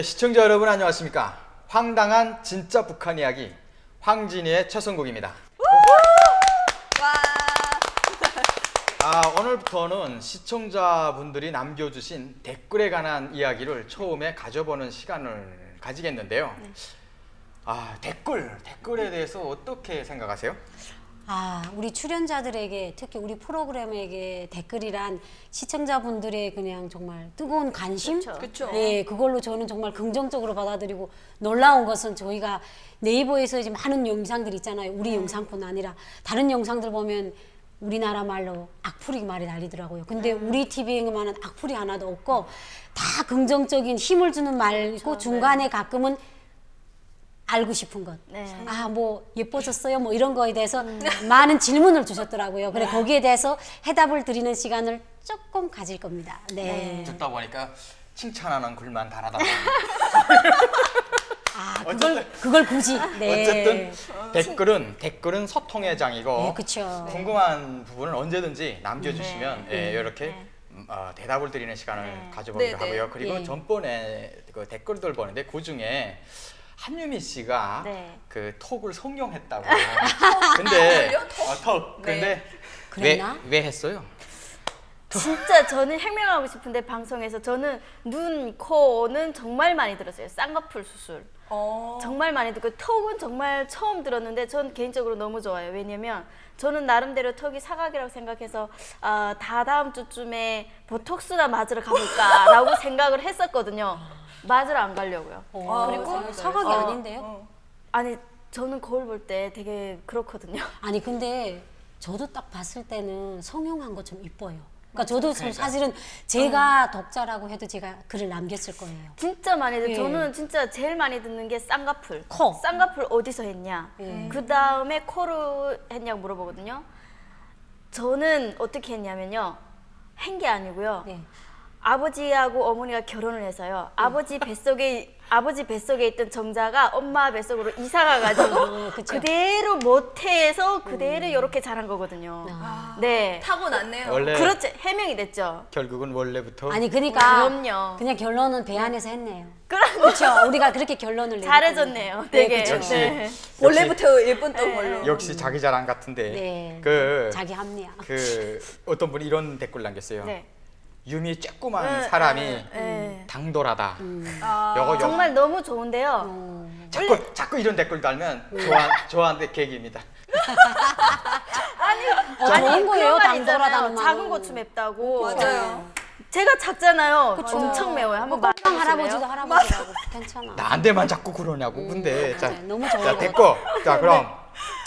예, 시청자 여러분 안녕하십니까? 황당한 진짜 북한 이야기 황진이의 첫 선곡입니다. 오늘부터는 시청자분들이 남겨주신 댓글에 관한 이야기를 처음에 가져보는 시간을 가지겠는데요. 댓글에 대해서 어떻게 생각하세요? 우리 출연자들에게 특히 우리 프로그램에게 댓글이란 시청자분들의 그냥 정말 뜨거운 관심? 그쵸. 네, 그걸로 저는 정말 긍정적으로 받아들이고 놀라운 것은 저희가 네이버에서 이제 많은 영상들 있잖아요. 우리 영상뿐 아니라 다른 영상들 보면 우리나라 말로 악플이 많이 날리더라고요. 근데 우리 TV에만은 악플이 하나도 없고 다 긍정적인 힘을 주는 말이고 중간에 가끔은 알고 싶은 것. 뭐 예뻐졌어요? 뭐 이런 거에 대해서 많은 질문을 주셨더라고요. 그래 거기에 대해서 해답을 드리는 시간을 조금 가질 겁니다. 네. 듣다 보니까 칭찬하는 글만 달아다 그걸 굳이. 네. 어쨌든 댓글은 소통의 장이고 네, 그쵸. 궁금한 부분은 언제든지 남겨주시면 이렇게 대답을 드리는 시간을 가져보기로 하고요. 그리고 전번에 그 댓글들 보는데 그 중에 한유미 씨가 그 톡을 성룡했다고. 근데 근데 왜 했어요? 진짜 저는 해명하고 싶은데 방송에서 저는 눈, 코는 정말 많이 들었어요. 쌍꺼풀 수술. 정말 많이 듣고 턱은 정말 처음 들었는데 전 개인적으로 너무 좋아요. 왜냐면 저는 나름대로 턱이 사각이라고 생각해서 다다음 주쯤에 보톡스나 맞으러 가볼까라고 생각을 했었거든요. 맞으러 안 가려고요. 그리고 사각이 아닌데요? 아니 저는 거울 볼 때 되게 그렇거든요. 아니 근데 저도 딱 봤을 때는 성형한 거 좀 이뻐요. 그러니까 저도 사실은 제가 독자라고 해도 제가 글을 남겼을 거예요. 진짜 많이 듣. 저는 진짜 제일 많이 듣는 게 쌍꺼풀. 코. 쌍꺼풀 어디서 했냐. 그 다음에 코로 했냐고 물어보거든요. 저는 어떻게 했냐면요. 한 게 아니고요. 아버지하고 어머니가 결혼을 해서요. 아버지 뱃속에 있던 정자가 엄마 뱃속으로 이사가 가지고 그대로 모태에서 그대로 이렇게 자란 거거든요. 네. 타고났네요. 원래 그렇죠. 해명이 됐죠. 결국은 원래부터 아니 그러니까 그럼요. 그냥 결론은 배 안에서 했네요. 그렇죠. 우리가 그렇게 결론을 잘해줬네요. 네, 되게. 그쵸. 원래부터 예뻤던 걸로. 역시 자기 자랑 같은데. 네. 자기 합리화. 어떤 분이 이런 댓글 남겼어요. 네. 유미 쬐꼬만 사람이 당돌하다. 요거 정말 너무 좋은데요. 자꾸 이런 댓글 달면 좋아하는데 계기입니다. 좋은 거예요. 그런 말 있잖아요. 당돌하다는 말은. 작은 고추 맵다고. 맞아요. 제가 작잖아요. 엄청 매워요. 한번 ป้ 말해보실래요? 할아버지도 할아버지라고 괜찮아. 나한테만 자꾸 그러냐고. 근데 너무 좋은 자 거 됐고. 자 그럼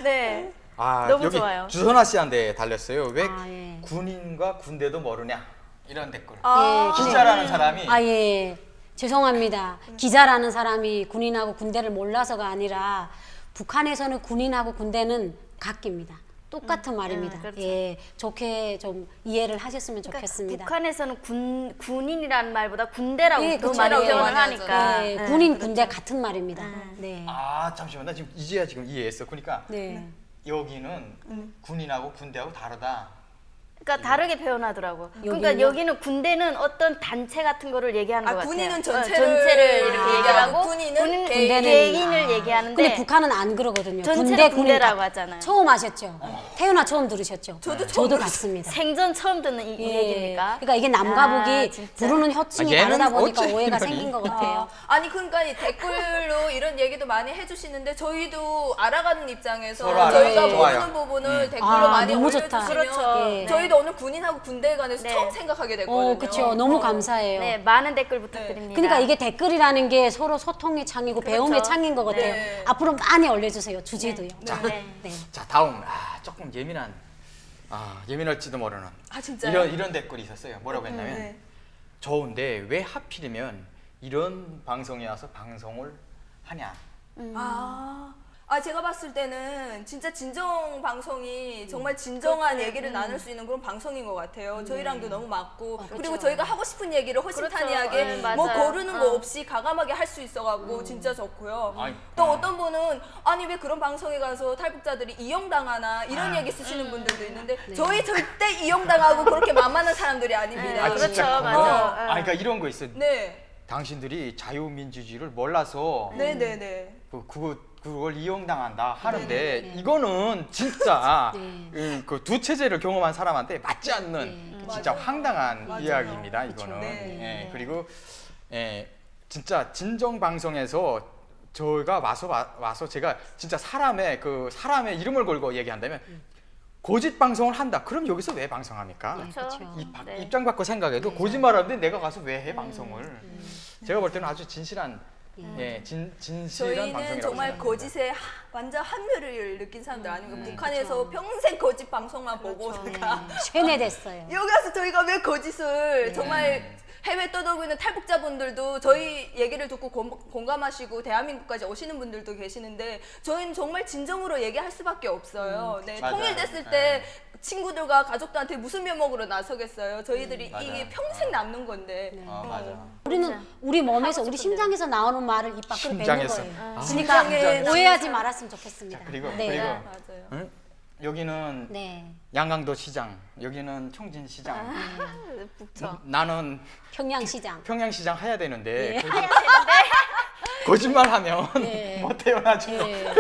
네. 너무 여기 좋아요. 주선아 씨한테 달렸어요. 왜 예. 군인과 군대도 모르냐? 이런 댓글. 예, 기자라는 사람이 예. 죄송합니다. 기자라는 사람이 군인하고 군대를 몰라서가 아니라 북한에서는 군인하고 군대는 같깁니다. 똑같은 말입니다. 그렇죠. 예, 좋게 좀 이해를 하셨으면 좋겠습니다. 북한에서는 군인이라는 말보다 군대라고 예, 더 그쵸. 많이 예, 표현을 맞아요. 하니까. 예, 군인 군대 같은 말입니다. 네. 잠시만 나 지금 이제야 이해했어. 그러니까 네. 여기는 군인하고 군대하고 다르다. 그러니까 다르게 표현하더라고. 그러니까 여기는 군대는 어떤 단체 같은 거를 얘기하는 것 같아요. 군인은 전체를 이렇게 얘기를 하고 군인은 개인을 얘기하는데 근데 북한은 안 그러거든요. 전체를 군인 군대라고 다- 하잖아요. 처음 아셨죠? 태어나 처음 들으셨죠? 저도 같습니다. 생전 처음 듣는 이 얘기입니까? 그러니까 이게 남과 북이 진짜. 부르는 호칭이 얘는 다르다 보니까 어째 오해가 이러니? 생긴 것 같아요. 아니 그러니까 이 댓글로 이런 얘기도 많이 해주시는데 저희도 알아가는 입장에서 서로 알아요. 저희가 좋아요. 모르는 부분을 댓글로 아, 많이 너무 올려주시면 좋다. 그렇죠. 예. 저희도 오늘 군인하고 군대에 관해서 네. 처음 생각하게 됐거든요. 그렇죠. 너무 감사해요. 네, 많은 댓글 부탁드립니다. 그러니까 이게 댓글이라는 게 서로 소통의 창이고 배움의 창인 것 같아요. 네. 앞으로 많이 올려주세요. 주제도요. 네. 자 다음 조금 예민할지도 모르는 진짜요? 이런 댓글이 있었어요. 뭐라고 했냐면 네. 좋은데 왜 하필이면 이런 방송에 와서 방송을 하냐. 제가 봤을 때는 진짜 진정 방송이 정말 진정한 얘기를 나눌 수 있는 그런 방송인 것 같아요. 저희랑도 너무 맞고 그리고 저희가 하고 싶은 얘기를 허심탄회하게 뭐 맞아요. 거르는 거 없이 과감하게 할 수 있어갖고 진짜 좋고요. 또 어떤 분은 아니 왜 그런 방송에 가서 탈북자들이 이용당하나 이런 얘기 쓰시는 분들도 있는데 저희 절대 이용당하고 그렇게 만만한 사람들이 아닙니다. 그렇죠, 진짜 맞아. 그러니까 이런 거 있어요. 네. 당신들이 자유민주주의를 몰라서 네네네. 그걸 이용당한다 하는데 이거는 진짜 그 두 체제를 경험한 사람한테 맞지 않는 진짜 맞아요. 황당한 맞아요. 이야기입니다. 이거는. 네. 그리고 진짜 진정 방송에서 저희가 와서 제가 진짜 사람의 이름을 걸고 얘기한다면 거짓 방송을 한다. 그럼 여기서 왜 방송합니까? 그렇죠. 네. 입장 바꿔 생각해도 거짓말하는데 내가 가서 왜 해 방송을? 제가 볼 때는 아주 진실한 진실한 저희는 방송이라고 정말 생각합니다. 거짓에 완전 한멸을 느낀 사람들 아니고 네. 북한에서 평생 거짓 방송만 보고 오다가 쇠뇌됐어요. 여기 와서 저희가 왜 거짓을 정말 해외 떠돌고 있는 탈북자분들도 저희 얘기를 듣고 공감하시고 대한민국까지 오시는 분들도 계시는데 저희는 정말 진정으로 얘기할 수밖에 없어요. 네, 맞아요. 통일됐을 때 친구들과 가족들한테 무슨 면목으로 나서겠어요. 저희들이 맞아요. 이게 평생 남는 건데. 맞아. 우리는 우리 몸에서 우리 심장에서 나오는 말을 입 밖으로 내는 심장에서. 거예요. 아, 그러니까 심장에서. 오해하지 말았으면 좋겠습니다. 그리고 네. 맞아요. 응? 여기는 네. 양강도 시장, 여기는 청진 시장. 북쳐. 나는 평양시장. 평양시장 해야 되는데 예. 거짓말하면 예. 못 태어나죠. 예.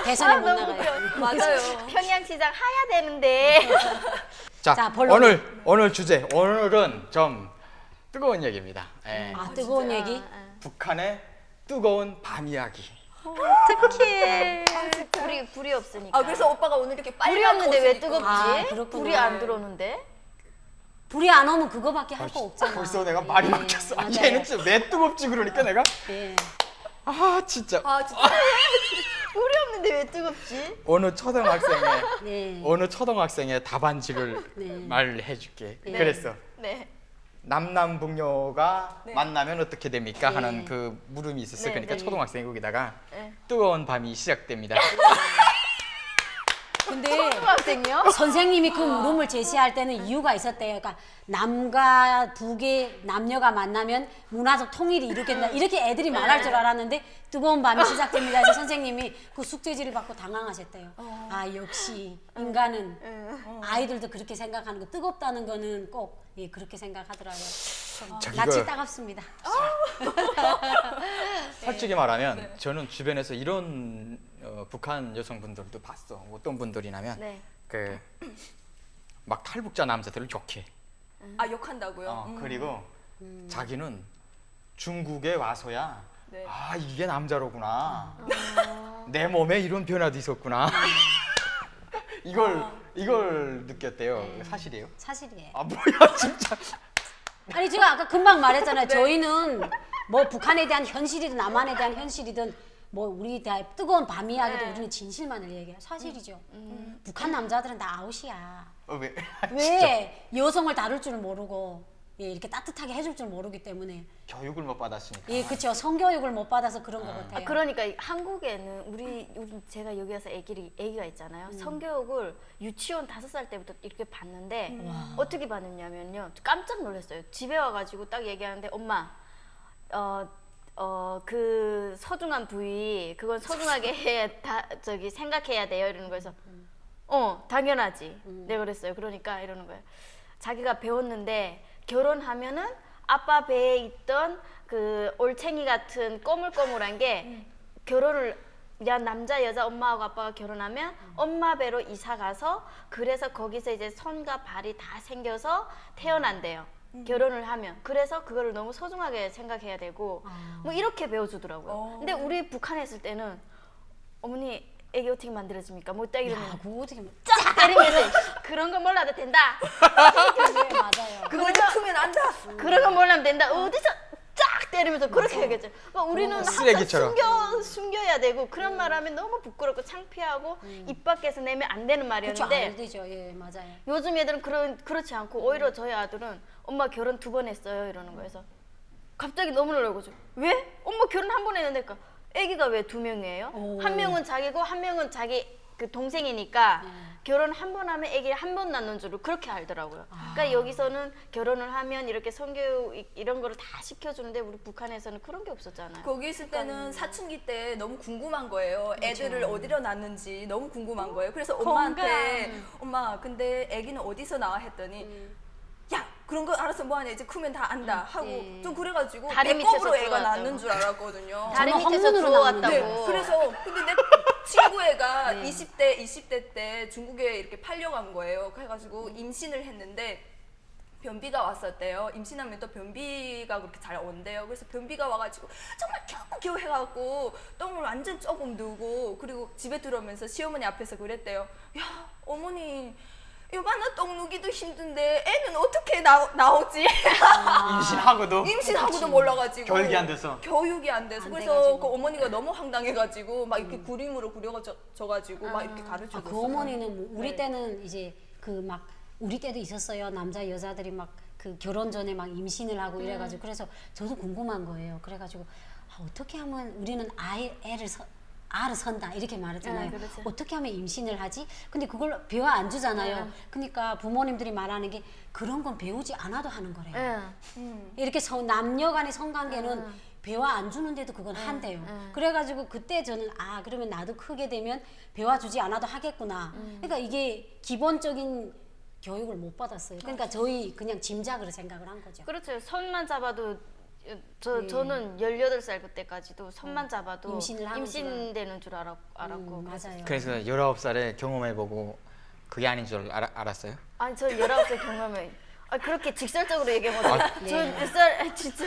대선에 못 나가요. 맞아요. 평양시장 하야 되는데. 자, 자, 본론. 오늘 주제 오늘은 좀 뜨거운 얘기입니다. 예. 아, 뜨거운 얘기? 북한의 뜨거운 밤 이야기. 어떡해. 불이 없으니까. 아 그래서 오빠가 오늘 이렇게 빨리 불이 없는데 왜 뜨겁지? 아, 그렇구나. 불이 안 들어오는데? 불이 안 오면 그거밖에 할 거 없잖아. 벌써 내가 말이 예, 막혔어. 아, 맞아요. 얘는 진짜 왜 뜨겁지 그러니까 내가 예. 아 진짜 아 진짜 불이 없는데 왜 뜨겁지? 어느 초등학생의 답안지를 네. 말해줄게. 그랬어. 네. 남남북녀가 네. 만나면 어떻게 됩니까? 네. 하는 그 물음이 있었어요. 네, 그러니까 네. 초등학생이 거기다가 네. 뜨거운 밤이 시작됩니다. 근데 초등학생이요? 선생님이 그 물음을 제시할 때는 이유가 있었대요. 그러니까 남과 북의 남녀가 만나면 문화적 통일이 이루겠다. 이렇게 애들이 말할 줄 알았는데 뜨거운 밤이 시작됩니다. 해서 선생님이 그 숙제지를 받고 당황하셨대요. 아 역시 인간은 아이들도 그렇게 생각하는 거 뜨겁다는 거는 꼭 그렇게 생각하더라고요. 저 낯이 이거 따갑습니다. 솔직히 말하면 저는 주변에서 이런 북한 여성분들도 봤어. 어떤 분들이냐면 네. 그 막 탈북자 남자들을 욕해. 아 욕한다고요? 그리고 자기는 중국에 와서야 네. 아 이게 남자로구나. 내 몸에 이런 변화도 있었구나. 이걸 느꼈대요. 사실이에요? 사실이에요. 아 뭐야 진짜. 아니 제가 아까 금방 말했잖아요. 저희는 뭐 북한에 대한 현실이든 남한에 대한 현실이든 뭐 우리 다 뜨거운 밤 이야기도 우리는 진실만을 얘기해요. 사실이죠. 북한 남자들은 다 아웃이야. 왜? 왜 여성을 다룰 줄 모르고 이렇게 따뜻하게 해줄 줄 모르기 때문에 교육을 못 받았으니까. 그렇죠. 성교육을 못 받아서 그런 것 같아요. 그러니까 한국에는 우리 제가 여기 와서 애기가 있잖아요. 성교육을 유치원 5살 때부터 이렇게 봤는데 어떻게 받느냐면요. 깜짝 놀랐어요. 집에 와가지고 딱 얘기하는데 엄마 그 소중한 부위 그건 소중하게 생각해야 돼요 이러는 거에서 당연하지. 내가 그랬어요. 그러니까 이러는 거예요. 자기가 배웠는데 결혼하면은 아빠 배에 있던 그 올챙이 같은 꼬물꼬물한 게 결혼을 남자 여자 엄마하고 아빠가 결혼하면 엄마 배로 이사 가서 그래서 거기서 이제 손과 발이 다 생겨서 태어난대요. 결혼을 하면. 그래서 그거를 너무 소중하게 생각해야 되고 뭐 이렇게 배워주더라고요. 근데 우리 북한에 있을 때는 어머니 애기 어떻게 만들어집니까? 뭐 딱 이러면 그거 어떻게 쫙 때리면서 그런 거 몰라도 된다. 네, 맞아요. 그거 이제 크면 안다. 그런 거 몰라도 된다. 어디서 쫙 때리면서 그렇게 얘기했죠. 그러니까 우리는 항상 쓰레기처럼. 숨겨야 되고 그런 말하면 너무 부끄럽고 창피하고 입 밖에서 내면 안 되는 그렇죠. 안 말이었는데 되죠. 예, 맞아요. 요즘 애들은 그렇지 않고 오히려 저희 아들은 엄마 결혼 2번 했어요 이러는 거여서 갑자기 너무 놀라고죠. 왜? 엄마 결혼 1번 했는데 그러니까 애기가 왜 2명이에요? 한 명은 자기고 한 명은 자기 그 동생이니까 결혼 1번 하면 애기를 1번 낳는 줄을 그렇게 알더라고요. 그러니까 여기서는 결혼을 하면 이렇게 성교육 이런 거를 다 시켜주는데 우리 북한에서는 그런 게 없었잖아요. 거기 있을 때는 사춘기 때 너무 궁금한 거예요. 애들을 어디로 낳는지 너무 궁금한 거예요. 그래서 엄마한테 엄마 근데 애기는 어디서 나와 했더니 야 그런 거 알아서 뭐하냐 이제 크면 다 안다 하고 예. 좀 그래가지고 다리 배꼽으로 밑에서 애가 구워왔다고. 낳는 줄 알았거든요. 다리 저는 밑에서 헛눈으로 구워왔다고. 네, 그래서 근데 내 친구 애가 네. 20대 때 중국에 이렇게 팔려간 거예요. 그래가지고 임신을 했는데 변비가 왔었대요. 임신하면 또 변비가 그렇게 잘 온대요. 그래서 변비가 와가지고 정말 겨우 해갖고 똥을 완전 조금 누고 그리고 집에 들어오면서 시어머니 앞에서 그랬대요. 야 어머니 여봐나 똥 누기도 힘든데 애는 어떻게 나오지? 임신하고도 임신하고도 몰라가지고 교육이 안 돼서. 교육이 안 돼서 안 그래서 돼가지고. 그 어머니가 너무 황당해가지고 막 이렇게 그림으로 그려져가지고 막 이렇게 아, 가르쳐줬어요. 그 어머니는 뭐 우리 네. 때는 이제 그 막 우리 때도 있었어요. 남자 여자들이 막 그 결혼 전에 막 임신을 하고 이래가지고 그래서 저도 궁금한 거예요. 그래가지고 어떻게 하면 우리는 알을 선다 이렇게 말했잖아요. 네, 그렇죠. 어떻게 하면 임신을 하지? 근데 그걸 배워 안 주잖아요. 그러니까 부모님들이 말하는 게 그런 건 배우지 않아도 하는 거래요. 예. 이렇게 남녀간의 성관계는 배워 안 주는데도 그건 한대요. 그래가지고 그때 저는 그러면 나도 크게 되면 배워주지 않아도 하겠구나. 그러니까 이게 기본적인 교육을 못 받았어요. 그러니까 저희 그냥 짐작으로 생각을 한 거죠. 그렇죠. 손만 잡아도 예. 저는 18살 그때까지도 손만 잡아도 임신을 하는 임신되는 줄 알았고 맞아요. 그래서 19살에 경험해보고 그게 아닌 줄 알았어요? 아니 저 19살 경험에 그렇게 직설적으로 얘기하면 네. 저 몇 살 진짜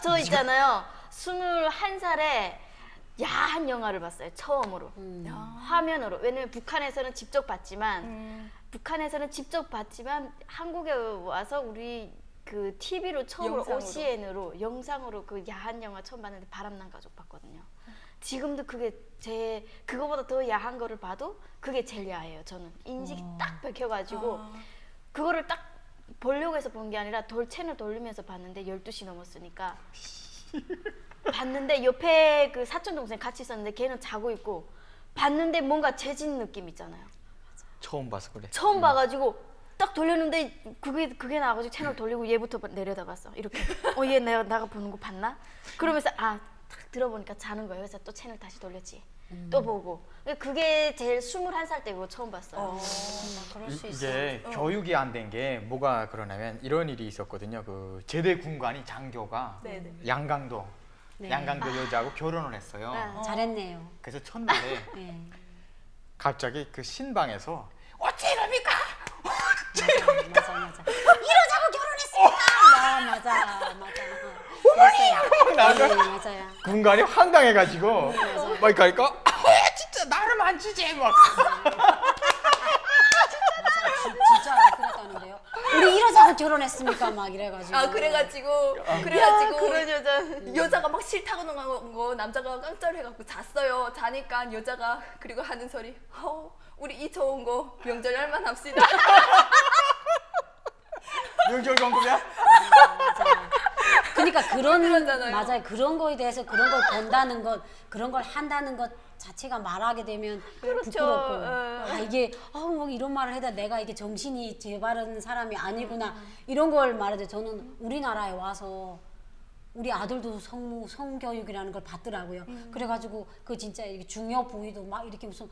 저 있잖아요. 21살에 야한 영화를 봤어요. 처음으로. 화면으로. 왜냐면 북한에서는 직접 봤지만 한국에 와서 우리 그 TV로 처음으로 영상으로. OCN으로 영상으로 그 야한 영화 처음 봤는데 바람난 가족 봤거든요. 지금도 그게 그거보다 더 야한 거를 봐도 그게 제일 야해요. 저는 인식이 딱 박혀가지고 그거를 딱 보려고 해서 본 게 아니라 채널 돌리면서 봤는데 12시 넘었으니까 봤는데 옆에 그 사촌 동생 같이 있었는데 걔는 자고 있고 봤는데 뭔가 재진 느낌 있잖아요. 처음 봐서 그래. 처음 봐가지고 딱 돌렸는데 그게 나와가지고 채널 돌리고 얘부터 내려다봤어. 이렇게 얘 내가 보는 거 봤나? 그러면서 딱 들어보니까 자는 거예요. 그래서 또 채널 다시 돌렸지. 또 보고 그게 제일 21살 때 그거 처음 봤어요. 그럴 수 이게 교육이 안 된 게 뭐가 그러냐면 이런 일이 있었거든요. 그 제대 군관이 장교가 네네. 양강도 네. 양강도 여자하고 결혼을 했어요. 잘했네요. 그래서 첫날에 네. 갑자기 그 신방에서 어째 이럽니까? 맞아. 이러자고 결혼했습니다. 맞아. 어머니! 나가 네, 맞아요. 군관이 황당해가지고 막 가니까 진짜 나를 만지지 막. 진짜 그랬다는데요. 우리 이러자고 결혼했습니까? 막 이래가지고. 그래가지고 그런 여자 여자가 막 싫다고 나간 거 남자가 깜짝 해갖고 잤어요. 자니까 여자가 그리고 하는 소리 우리 이 좋은 거 명절날만 합시다. 명절 공급이야? 그러니까 그러잖아요. 맞아요. 그런 거에 대해서 그런 걸 본다는 것, 그런 걸 한다는 것 자체가 말하게 되면 그렇죠. 부끄럽고 이게 뭐 이런 말을 해도 내가 이게 정신이 제바른 사람이 아니구나 이런 걸 말해도 저는 우리나라에 와서 우리 아들도 성교육이라는 걸 받더라고요. 그래가지고 그 진짜 이렇게 중요 부위도 막 이렇게 무슨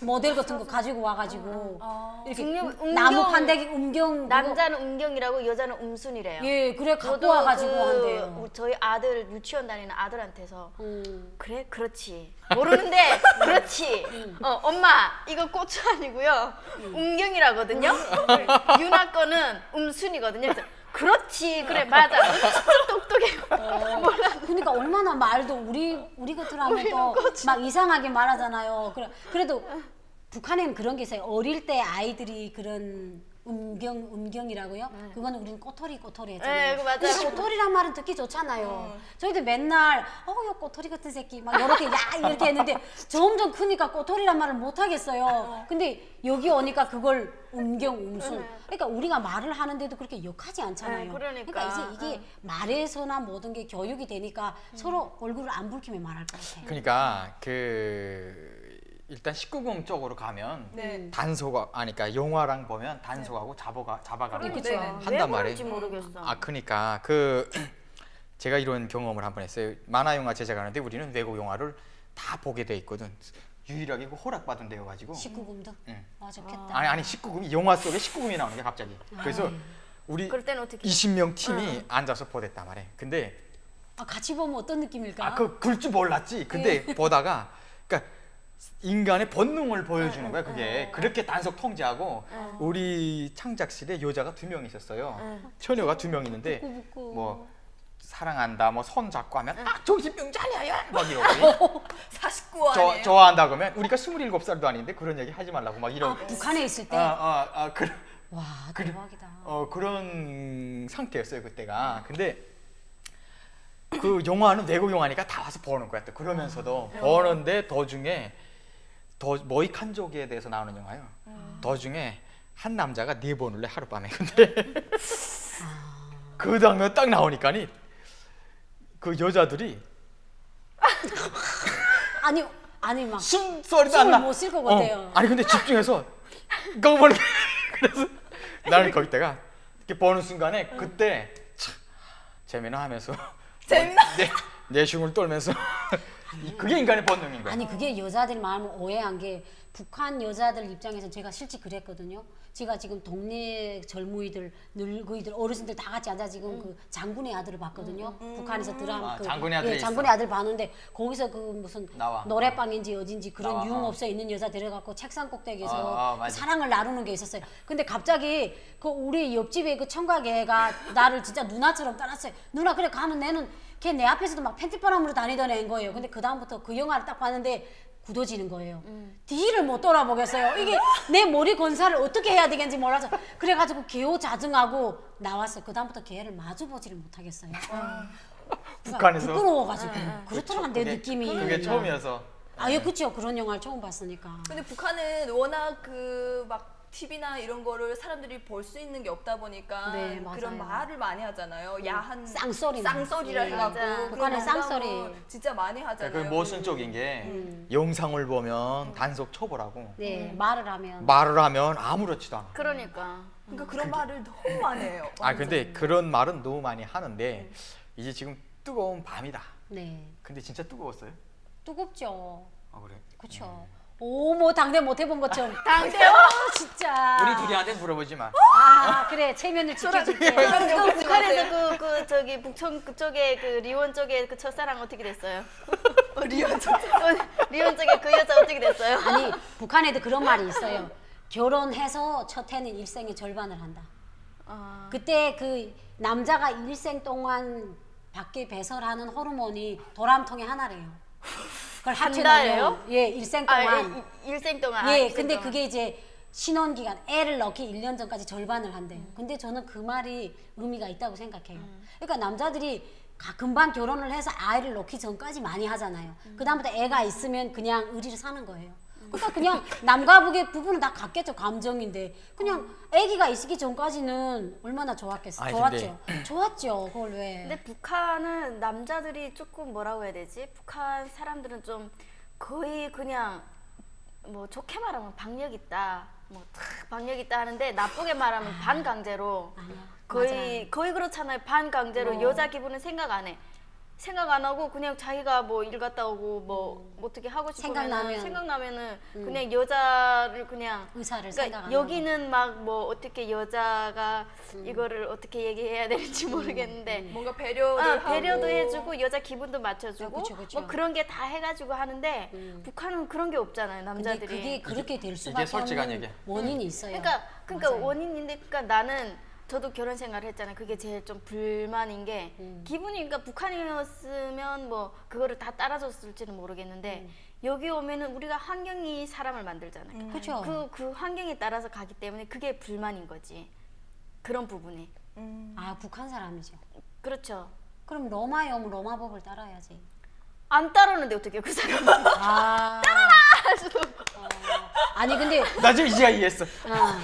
모델 같은 거 가지고 와가지고 이렇게 나무 판대기 음경 남자는 음경이라고 여자는 음순이래요. 예 그래 갖고 저도 와가지고 한대요. 저희 아들 유치원 다니는 아들한테서 그래 그렇지 모르는데 그렇지 엄마 이거 고추 아니고요 음경이라거든요. 유나 거는 음순이거든요. 그래서 그렇지 그래 맞아 진짜 똑똑해. 그러니까 얼마나 말도 우리 것들 하면 또 막 이상하게 말하잖아요. 그래도 북한에는 그런 게 있어요. 어릴 때 아이들이 그런 음경이라고요? 그거는 우리는 꼬토리 했잖아요. 네, 그거 맞아요. 근데 꼬토리란 말은 듣기 좋잖아요. 저희도 맨날 요 꼬토리 같은 새끼 막 이렇게 이렇게 했는데 점점 크니까 꼬토리란 말을 못 하겠어요. 근데 여기 오니까 그걸 음순. 그러니까 우리가 말을 하는데도 그렇게 욕하지 않잖아요. 네, 그러니까. 이게 말에서나 모든 게 교육이 되니까 서로 얼굴을 안 붉히며 말할 것 같아요. 그러니까 일단 19금 쪽으로 가면 네. 그러니까 영화랑 보면 단속하고 잡아가고 그러니까. 한단 왜 말이에요. 그런지 모르겠어. 그러니까 제가 이런 경험을 한 번 했어요. 만화 영화 제작하는데 우리는 외국 영화를 다 보게 돼 있거든. 유일하게 그 허락받은 데여가지고. 19금도? 응. 좋겠다. 아니 19금이 영화 속에 19금이 나오는 게 갑자기. 그래서 우리 그럴 때는 어떻게? 20명 팀이 앉아서 보냈단 말이에요. 근데 아, 같이 보면 어떤 느낌일까? 글 줄 몰랐지. 근데 보다가 그러니까 인간의 본능을 보여주는 거야. 그게 그렇게 단속 통제하고 우리 창작실에 여자가 2명 있었어요. 처녀가 2명 있는데 부끄부끄. 뭐 사랑한다, 뭐 손 잡고 하면 정신병자냐 막 이러고 49 아니에요? 좋아한다 그러면 우리가 27살도 아닌데 그런 얘기 하지 말라고 막 이러고 북한에 있을 때? 와, 대박이다. 그런 상태였어요 그때가. 근데 그 영화는 외국 영화니까 다 와서 보는 거야. 또 그러면서도 보는데 도중에 모히칸족에 대해서 나오는 영화예요. 도중에 한 남자가 4번을 내 하룻밤에. 근데 그 장면 딱 나오니까니 그 여자들이 아니 막 숨소리도 안 나. 숨을 못 쉴 것 같아요. 아니 근데 집중해서 그거 보는 그래서 나는 거기다가 이렇게 보는 순간에 그때 참 재미나 하면서 재미나? 내숭을 떨면서 그게 인간의 본능인 거야. 아니 그게 여자들 마음을 오해한 게 북한 여자들 입장에서 제가 실제 그랬거든요. 제가 지금 동네 젊은이들, 늙은이들, 어르신들 다 같이 앉아 지금 그 장군의 아들을 봤거든요. 북한에서 드라마 장군의 아들이 있어. 장군의 아들 봤는데 거기서 그 무슨 나와. 노래방인지 어딘지 그런 나와. 유흥업소에 있는 여자 데려갖고 책상 꼭대기에서 맞아. 그 사랑을 나누는 게 있었어요. 근데 갑자기 그 우리 옆집에 그 청각애가 나를 진짜 누나처럼 따랐어요. 누나 그래 가면 내는 걔 내 앞에서도 막 팬티바람으로 다니던 애인 거예요. 근데 그 다음부터 그 영화를 딱 봤는데 굳어지는 거예요. 뒤를 못 돌아보겠어요. 이게 내 머리 건사를 어떻게 해야 되겠는지 몰라서 그래가지고 기호자증하고 나왔어요. 그 다음부터 걔를 마주보지를 못하겠어요. 북한에서 부끄러워가지고 그렇더라 내 그게- 느낌이. 그게 처음이어서. 아예 그렇죠. 그런 영화를 처음 봤으니까. 근데 북한은 워낙 그 막 TV나 이런 거를 사람들이 볼 수 있는 게 없다 보니까 네, 맞아요. 그런 말을 많이 하잖아요. 야한 쌍소리나. 쌍소리라 예, 해갖고 맞아. 그런 북한의 농담을 쌍소리. 진짜 많이 하잖아요. 그 모순적인 게 영상을 보면 단속 처벌하고 네, 말을 하면. 말을 하면 아무렇지도 않아. 그러니까. 그러니까 그런 말을 너무 많이 해요. 아 근데 그런 말은 너무 많이 하는데 이제 지금 뜨거운 밤이다. 네, 근데 진짜 뜨거웠어요? 뜨겁죠. 아 그래. 그렇죠. 오, 뭐 당대 못 해본 것처럼. 당대요? 진짜. 우리 둘이한테 물어보지 마. 아 그래 체면을 지켜줄게. 그 북한에서 그 저기 북청 그쪽에 그 리원 쪽에 그 첫사랑 어떻게 됐어요? 리원 쪽에 그 여자 어떻게 됐어요? 아니 북한에도 그런 말이 있어요. 결혼해서 첫 해는 일생의 절반을 한다. 그때 그 남자가 일생 동안 밖에 배설하는 호르몬이 도람통의 하나래요. 그걸 한 합쳐놓으면- 달에요? 예, 일생 동안. 일생 동안. 예, 일생 근데 동안. 그게 이제 신혼 기간 애를 낳기 1년 전까지 절반을 한대요. 근데 저는 그 말이 의미가 있다고 생각해요. 그러니까 남자들이 금방 결혼을 해서 아이를 낳기 전까지 많이 하잖아요. 그다음부터 애가 있으면 그냥 의리를 사는 거예요. 그러니까 그냥 남과 북의 부부는 다 같겠죠. 감정인데 그냥 아기가 있기 전까지는 얼마나 좋았겠어. 아니, 좋았죠. 좋았죠. 그걸 왜? 근데 북한은 남자들이 조금 뭐라고 해야 되지? 북한 사람들은 좀 거의 그냥 뭐 좋게 말하면 박력 있다, 뭐 박력 있다 하는데 나쁘게 말하면 반강제로 거의 그렇잖아요. 반강제로 여자 기분은 생각 안 해. 생각 안 하고 그냥 자기가 뭐 일 갔다 오고 뭐 어떻게 하고 싶으면 생각나면은 그냥 여자를 그냥 의사를 그러니까 생각 안 하고. 여기는 막 뭐 어떻게 여자가 이거를 어떻게 얘기해야 되는지 모르겠는데 뭔가 배려를 하고 배려도 해주고 여자 기분도 맞춰주고 그쵸, 그쵸. 뭐 그런 게 다 해가지고 하는데 북한은 그런 게 없잖아요. 근데 남자들이. 그게 그렇게 될 수밖에 솔직한 없는 얘기야. 원인이 있어요. 그러니까 맞아요. 원인인데 그러니까 나는 저도 결혼 생활을 했잖아요. 그게 제일 좀 불만인 게 기분이 그러니까 북한이었으면 뭐 그거를 다 따라줬을지는 모르겠는데 여기 오면은 우리가 환경이 사람을 만들잖아요. 그렇죠. 그 환경에 따라서 가기 때문에 그게 불만인 거지. 그런 부분이. 아 북한 사람이죠. 그렇죠. 그럼 로마에 오면 로마 법을 따라야지. 안 따르는데 어떻게 그 사람은 아 할 수도 없고. 아니 근데 나 지금 이제야 이해했어. 아,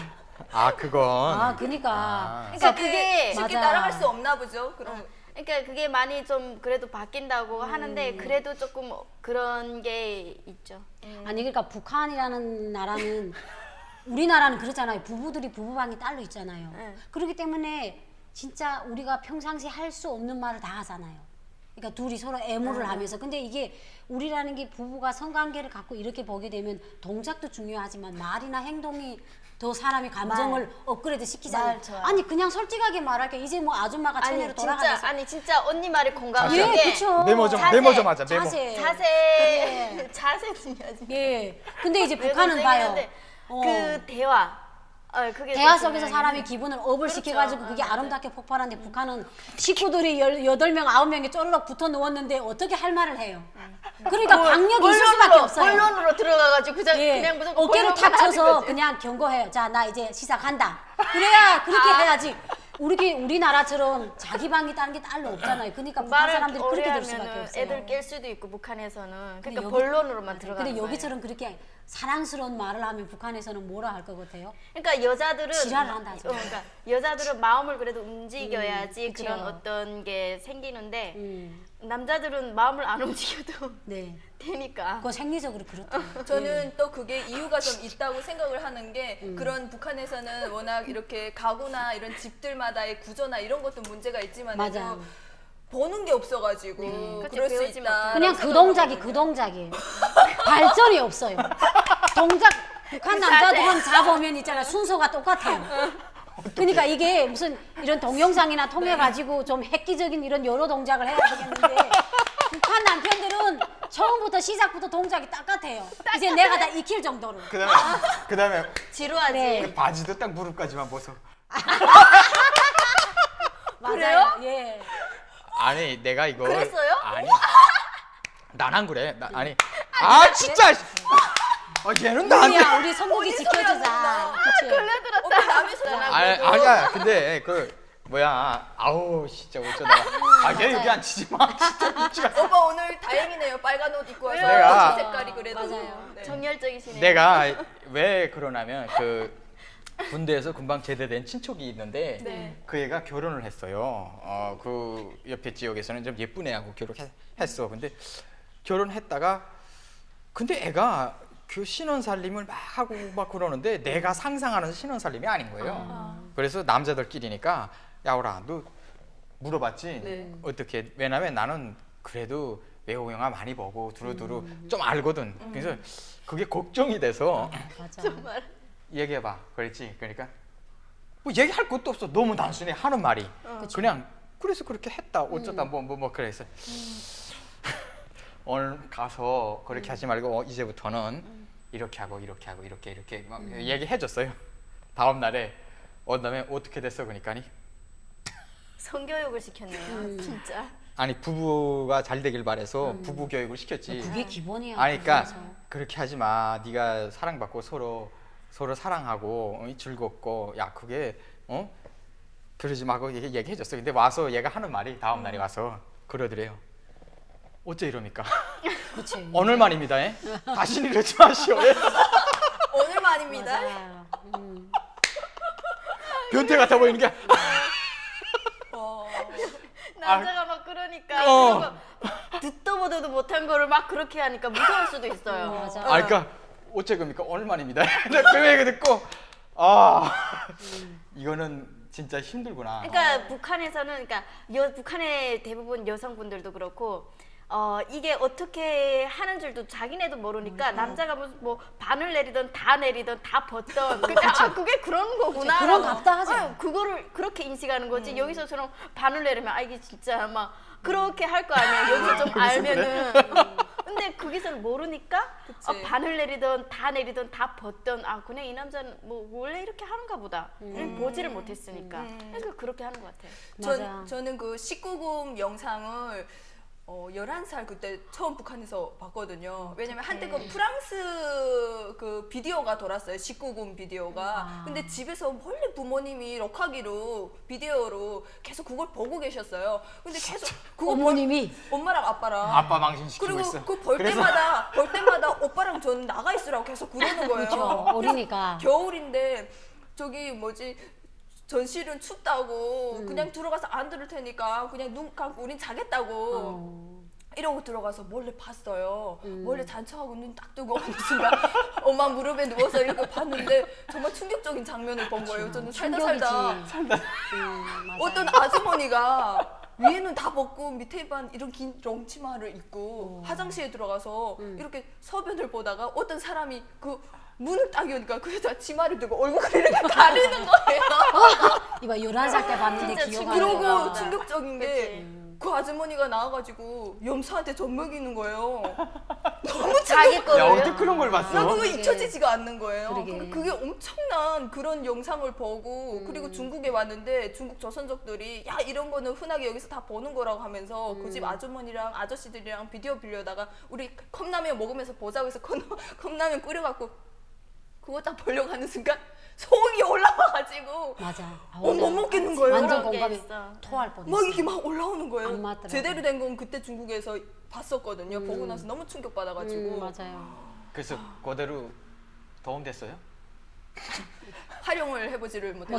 아 그건. 그러니까 그러니까 그게 쉽게 맞아. 따라갈 수 없나 보죠. 그럼 그러니까 그게 많이 좀 그래도 바뀐다고 하는데 그래도 조금 그런 게 있죠. 아니 그러니까 북한이라는 나라는 우리나라는 그렇잖아요. 부부들이 부부방이 따로 있잖아요. 그렇기 때문에 진짜 우리가 평상시 할 수 없는 말을 다 하잖아요. 그러니까 둘이 서로 애무를 하면서 근데 이게 우리라는 게 부부가 성관계를 갖고 이렇게 보게 되면 동작도 중요하지만 말이나 행동이 더 사람이 감정을 업그레이드 시키잖아요. 말 좋아요. 아니 그냥 솔직하게 말할게 이제 뭐 아줌마가 처녀로 돌아가면서 진짜 언니 말에 공감하는 예, 게 그렇죠. 메모 좀 하자. 메모. 자세 중요하지. 예. 근데 이제 왜 북한은 그런지 봐요. 얘기하는데 어. 그 대화. 그게 대화 좀 속에서 중요하긴 사람의 해. 기분을 업을 그렇죠. 시켜가지고 그게 아름답게 폭발하는데 북한은 식구들이 8명, 9명이 쫄록 붙어 누웠는데 어떻게 할 말을 해요. 그러니까 강력이 있을 수밖에 없어요. 본론으로 들어가가지고 예. 그냥 무조건 어깨를 본론만 탁 쳐서 하는 거지. 그냥 경고해요. 자, 나 이제 시작한다. 그래야 그렇게 해야지. 우리나라처럼 자기 방이 다른 게 따로 없잖아요. 그러니까 북한 말을 사람들이 오래 그렇게 될 수밖에 하면은 없어요. 애들 깰 수도 있고 북한에서는 근데 그러니까 여기- 본론으로만 들어가는 근데 거예요. 여기처럼 그렇게 사랑스러운 말을 하면 북한에서는 뭐라 할 것 같아요? 그러니까 여자들은 지랄을 한다 하죠. 그러니까 여자들은 마음을 그래도 움직여야지 그쵸. 그런 어떤 게 생기는데 음, 남자들은 마음을 안 움직여도 네. 되니까. 그거 생리적으로 그렇다. 저는 또 그게 이유가 좀 있다고 생각을 하는 게 음. 그런 북한에서는 워낙 이렇게 가구나 이런 집들마다의 구조나 이런 것도 문제가 있지만 맞아요. 보는 게 없어가지고 그치, 그럴 수 배우지 있다. 그냥 그 동작이 그 동작이에요. 발전이 없어요. 동작 북한 남자들은 잡으면 있잖아 순서가 똑같아요. 그러니까 이게 무슨 이런 동영상이나 통해 가지고 좀 획기적인 이런 여러 동작을 해야 되겠는데 북한 남편들은 처음부터 시작부터 동작이 똑같아요. 이제 내가 다 익힐 정도로. 그다음에 지루하지. 네. 바지도 딱 무릎까지만 벗어. 맞아요. 예. 아니 내가 이걸 그랬어요? 아니 난 안 그래. 아니 진짜. 얘는 나한테. 우리야 우리 성국이 지켜주자. 그치? 오빠 남의 손 아니야. 근데 아우 진짜 어쩌다가 걔 여기 앉히지 마. 진짜 오빠 오늘 다행이네요. 빨간 옷 입고 와서 내가- 저 색깔이 그래도 맞아요. 네. 정열적이시네요. 내가 왜 그러냐면 군대에서 금방 제대된 친척이 있는데 네. 그 애가 결혼을 했어요. 그 옆에 지역에서는 좀 예쁜 애하고 결혼했어. 근데 결혼했다가 근데 애가 그 신혼살림을 막 하고 막 그러는데 내가 상상하는 신혼살림이 아닌 거예요. 그래서 남자들끼리니까 야오라 너 물어봤지? 네. 어떻게? 왜냐면 나는 그래도 외국 영화 많이 보고 두루두루 좀 알거든. 그래서 그게 걱정이 돼서 맞아. 얘기해봐. 그랬지. 그러니까 뭐 얘기할 것도 없어. 너무 단순해 하는 말이. 그냥 그래서 그렇게 했다. 어쩌다 뭐 그래서 오늘 가서 그렇게 하지 말고 이제부터는 이렇게 하고 이렇게 하고 이렇게 막 얘기해줬어요. 다음 날에 다음에 어떻게 됐어? 그러니까니 성교육을 시켰네요. 진짜. 아니 부부가 잘 되길 바래서 부부 교육을 시켰지. 그게 기본이야. 아니 그러니까 그래서. 그렇게 하지 마. 네가 사랑받고 서로 사랑하고 즐겁고 야 그게 그러지 마고 얘기해줬어. 근데 와서 얘가 하는 말이 다음 날에 와서 그러더래요. 어째 이럽니까? 그치. 오늘만입니다. 다시는 이러지 마시오. 오늘만입니다. 맞아요. 변태 같아 보이는 게. 남자가 막 그러니까 어. 그런 거 듣도 보도도 못한 거를 막 그렇게 하니까 무서울 수도 있어요. 맞아. 그러니까 어째 그럽니까? 오늘만입니다. 그 얘기 듣고 이거는 진짜 힘들구나. 그러니까 북한에서는 그러니까 북한의 대부분 여성분들도 그렇고 이게 어떻게 하는 줄도 자기네도 모르니까 남자가 무슨 뭐 반을 내리던 다 내리던 다 벗던 그게 그런 거구나. 그런 갑다 하죠. 그거를 그렇게 인식하는 거지. 여기서처럼 반을 내리면 이게 진짜 막 그렇게 할 거 아니야. 여기서 좀 알면은. 근데 거기서는 모르니까 그치. 반을 내리던 다 내리던 다 벗던 그냥 이 남자는 뭐 원래 이렇게 하는가 보다. 보지를 못했으니까. 그러니까 그렇게 하는 것 같아요. 맞아. 저는 그 19금 영상을 11살 그때 처음 북한에서 봤거든요. 왜냐면 한때 그 프랑스 그 비디오가 돌았어요. 19금 비디오가. 근데 집에서 몰래 부모님이 럭하기로 비디오로 계속 그걸 보고 계셨어요. 근데 계속 그거 어머님이 엄마랑 아빠랑 아빠 망신시키고 그리고 있어. 그 볼 그래서 때마다 오빠랑 저는 나가 있으라고 계속 그러는 거예요. 그렇죠. 어리니까. 겨울인데 저기 전실은 춥다고 그냥 들어가서 안 들을 테니까 그냥 눈 감고 우린 자겠다고 이러고 들어가서 몰래 봤어요. 몰래 잔청하고 눈 딱 뜨고 어느 순간 엄마 무릎에 누워서 이렇게 봤는데 정말 충격적인 장면을 본 거예요. 저는 살다 충격이지. 살다 맞아요. 어떤 아주머니가 위에는 다 벗고 밑에만 이런 긴 롱치마를 입고 화장실에 들어가서 이렇게 서변을 보다가 어떤 사람이 그 문을 딱 여니까 그 여자 치마를 들고 얼굴을 이렇게 가리는 거예요. 이봐 11살 때 봤는데 진짜 기억하는 그러고 거야. 충격적인 게 그 아주머니가 나와가지고 염소한테 젖 먹이는 거예요. 너무 자기 야 거를 어떻게 그런 걸 나 봤어? 그거 잊혀지지가 않는 거예요. 그러게. 그게 엄청난 그런 영상을 보고 그리고 중국에 왔는데 중국 조선족들이 야 이런 거는 흔하게 여기서 다 보는 거라고 하면서 그 집 아주머니랑 아저씨들이랑 비디오 빌려다가 우리 컵라면 먹으면서 보자고 해서 컵라면 끓여갖고 그거 딱 보려고 하는 순간 속이 올라와가지고 맞아. 못 먹겠는 거예요. 완전 그런 게 공감이 있어. 토할 뻔했어. 막 이게 막 올라오는 거예요. 안 맞더라고요. 제대로 된 건 그때 중국에서 봤었거든요. 보고 나서 너무 충격받아가지고 맞아요. 그래서 그대로 도움됐어요? 활용을 해보지를 못해요.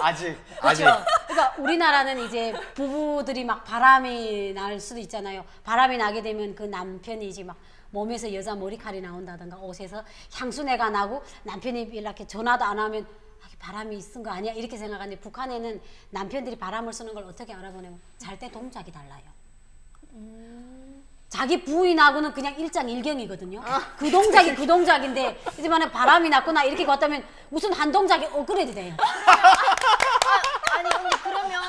아직 그렇죠. 그러니까 우리나라는 이제 부부들이 막 바람이 날 수도 있잖아요. 바람이 나게 되면 그 남편이 이제 막 몸에서 여자 머리칼이 나온다든가 옷에서 향수내가 나고 남편이 이렇게 전화도 안 하면 아, 바람이 쓴 거 아니야 이렇게 생각하는데 북한에는 남편들이 바람을 쓰는 걸 어떻게 알아보냐면 잘 때 동작이 달라요. 자기 부인하고는 그냥 일장일경이거든요. 그 동작이 그 동작인데 이제만에 바람이 났구나 이렇게 갔다면 무슨 한 동작이 업그레이드 돼요. 아니 근데 그러면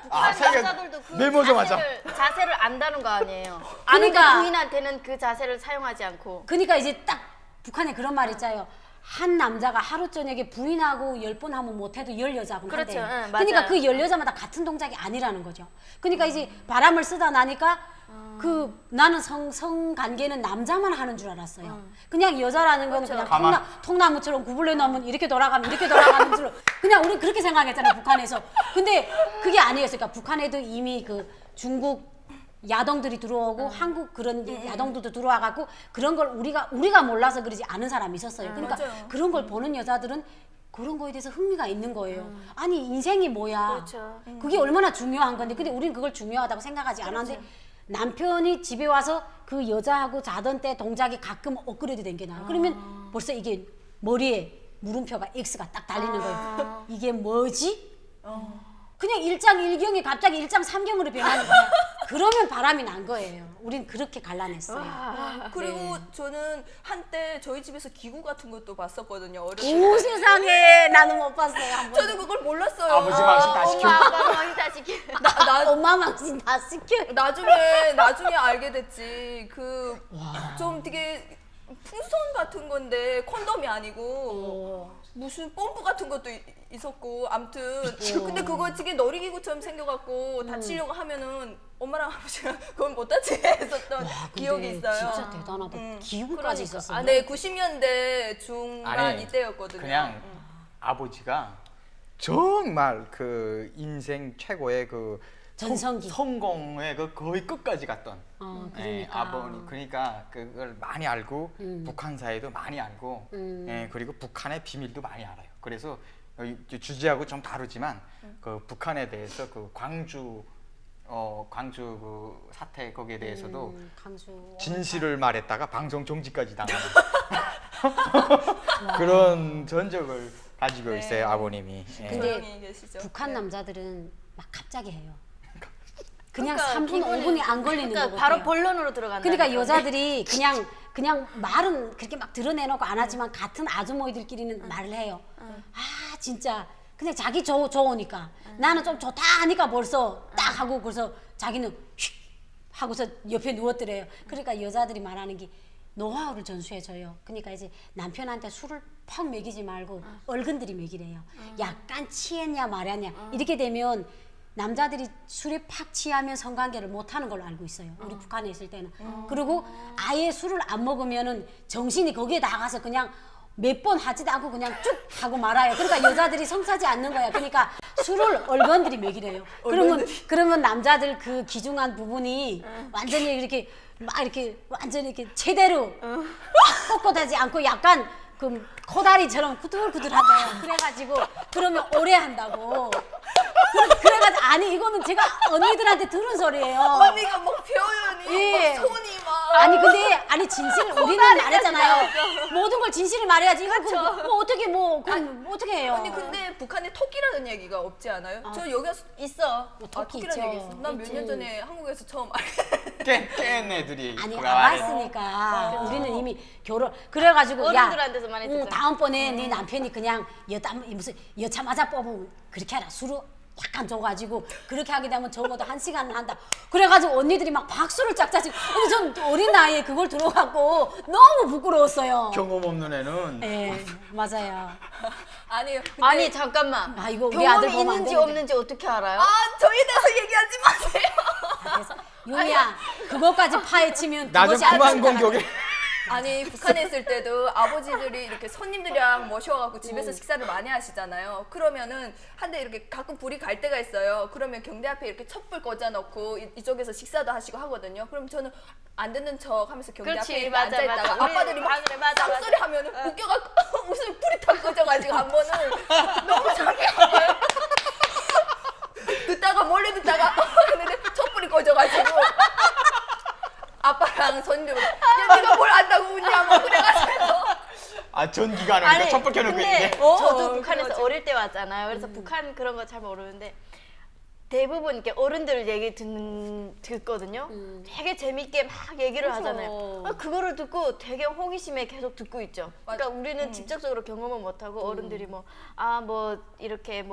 아, 북한 자기가 남자들도 그 메모하자마자. 자세를 안다는 거 아니에요? 아는데 그러니까- 부인한테는 그 자세를 사용하지 않고 그러니까 이제 딱 북한에 그런 말 있잖아요. 한 남자가 하루 저녁에 부인하고 10번 하면 못해도 10여자분 그렇죠. 한대요. 응, 그러니까 맞아요. 그 10여자마다 같은 동작이 아니라는 거죠. 그러니까 이제 바람을 쓰다 나니까 그 나는 성관계는 남자만 하는 줄 알았어요. 그냥 여자라는 거는 그렇죠. 그냥 통나무처럼 구불려 놓으면 이렇게 돌아가면 이렇게 돌아가는 줄 그냥 우리 그렇게 생각했잖아요. 북한에서. 근데 그게 아니었어요. 그러니까 북한에도 이미 그 중국 야동들이 들어오고 한국 그런 야동들도 들어와 갖고 그런 걸 우리가 몰라서 그러지 않은 사람이 있었어요. 그러니까 맞아요. 그런 걸 보는 여자들은 그런 거에 대해서 흥미가 있는 거예요. 아니 인생이 뭐야? 그렇죠. 그게 얼마나 중요한 건데 근데 우리는 그걸 중요하다고 생각하지 않았는데 남편이 집에 와서 그 여자하고 자던 때 동작이 가끔 업그레이드 된 게 나요. 그러면 벌써 이게 머리에 물음표가 X가 딱 달리는 거예요. 이게 뭐지? 그냥 일장일경이 갑자기 일장삼경으로 변하는 거야. 그러면 바람이 난 거예요. 우린 그렇게 갈라냈어요. 그리고 저는 한때 저희 집에서 기구 같은 것도 봤었거든요. 어렸을 때. 오 세상에 나는 못 봤어요. 한 번도. 저는 그걸 몰랐어요. 아버지 망신 다 시켜. 엄마 아빠 망신 다 시켜. 엄마 망신 다 시켜. 나중에 알게 됐지. 그 좀 되게 풍선 같은 건데 콘돔이 아니고 무슨 펌프 같은 것도 있었고 아무튼 근데 그거 되게 놀이기구처럼 생겨갖고 다치려고 하면은 엄마랑 아버지가 그건 못 다치게 했었던 기억이 있어요. 진짜 대단하다. 기구까지 있었어요. 아, 네, 90년대 중반 아니, 이때였거든요. 그냥 아버지가 정말 그 인생 최고의 그 전성기. 성공의 그 거의 끝까지 갔던 그러니까. 아버님 그러니까 그걸 많이 알고 북한 사회도 많이 알고 그리고 북한의 비밀도 많이 알아요. 그래서 주제하고 좀 다르지만 그 북한에 대해서 그 광주 그 사태 거기에 대해서도 강수. 진실을 말했다가 방송 정지까지 당하는 그런 전적을 가지고 있어요 아버님이. 예. 근데 조용히 계시죠. 북한 네. 남자들은 막 갑자기 해요. 그냥 그러니까 3분, 기분이- 5분이 안 걸리는 그러니까 거 바로 같아요. 본론으로 들어간다. 그러니까 여자들이 그냥 말은 그렇게 막 드러내놓고 안 하지만 같은 아주머니들끼리는 말을 해요. 아 진짜 그냥 자기 좋으니까 나는 좀 좋다 하니까 벌써 딱 하고 그래서 자기는 휙 하고서 옆에 누웠더래요. 그러니까 여자들이 말하는 게 노하우를 전수해줘요. 그러니까 이제 남편한테 술을 퍽 먹이지 말고 얼근들이 먹이래요. 약간 취했냐 말았냐 이렇게 되면 남자들이 술에 팍 취하면 성관계를 못하는 걸로 알고 있어요. 우리 북한에 있을 때는. 그리고 아예 술을 안 먹으면은 정신이 거기에 나가서 그냥 몇 번 하지도 않고 그냥 쭉 하고 말아요. 그러니까 여자들이 성사지 않는 거야. 그러니까 술을 얼건들이 먹이래요. 그러면 남자들 그 기중한 부분이 완전히 이렇게 막 이렇게 완전히 이렇게 제대로 꼿꼿하지 않고 약간 그 코다리처럼 구들구들하대요. 그래가지고 그러면 오래 한다고. 그래가지고 아니 이거는 제가 언니들한테 들은 소리예요. 언니가 막 표현이 예. 막 손이 막 아니 근데 아니 진실을 우리는 말했잖아요. 모든 걸 진실을 말해야지. 이거 뭐 어떻게 그럼 어떻게 해요? 언니 근데 북한에 토끼라는 얘기가 없지 않아요? 저 여기서 있어. 토끼 토끼라는 있죠. 얘기 있어. 난 몇 년 전에 한국에서 처음 깬 애들이 아니 그거 알았으니까 우리는 이미 결혼 그래가지고 야 어른들한테서 많이 듣잖아. 다음번에 네 남편이 그냥 무슨 여차마자 뽑으면 그렇게 하라 술을 약간 줘가지고 그렇게 하게 되면 적어도 1시간은 한다. 그래가지고 언니들이 막 박수를 짝짝 치고 근데 전 어린 나이에 그걸 들어갖고 너무 부끄러웠어요. 경험 없는 애는 네 맞아요. 아니요. 근데 아니 잠깐만. 아, 이거 우리 아들 경험이 보면 안 있는지 되는데. 없는지 어떻게 알아요? 저희에 대해서 얘기하지 마세요. 그래서 유미야 그것까지 파헤치면 나 좀 그것이 그만 아주 잘하는 공격해. 아니 북한에 있을 때도 아버지들이 이렇게 손님들이랑 모셔와갖고 집에서 식사를 많이 하시잖아요. 그러면은 한데 이렇게 가끔 불이 갈 때가 있어요. 그러면 경대 앞에 이렇게 촛불 꽂아놓고 이쪽에서 식사도 하시고 하거든요. 그럼 저는 안 듣는 척 하면서 경대 그렇지, 앞에 이렇게 맞아, 앉아있다가 맞아. 아빠들이 막 그래, 맞아, 맞아. 쌍소리 하면은 웃겨갖고 무슨 불이 탁 꺼져가지고 한 번은 너무 창피한 거예요. 듣다가 몰래 듣다가 했는데 촛불이 꺼져가지고 아빠랑 손주 야 네가 뭘 안다고 웃냐 뭐 그래가지고 전기가 나니까 촛불 켜놓고 근데 있는데. 저도 북한에서 그래가지고. 어릴 때 왔잖아요. 그래서 북한 그런 거 잘 모르는데 대부분 이렇게 어른들 얘기 듣거든요. 되게 재밌게 막 얘기를 그죠. 하잖아요. 그거를 듣고 되게 호기심에 계속 듣고 있죠. 그러니까 우리는 직접적으로 경험은 못하고 어른들이 뭐 이렇게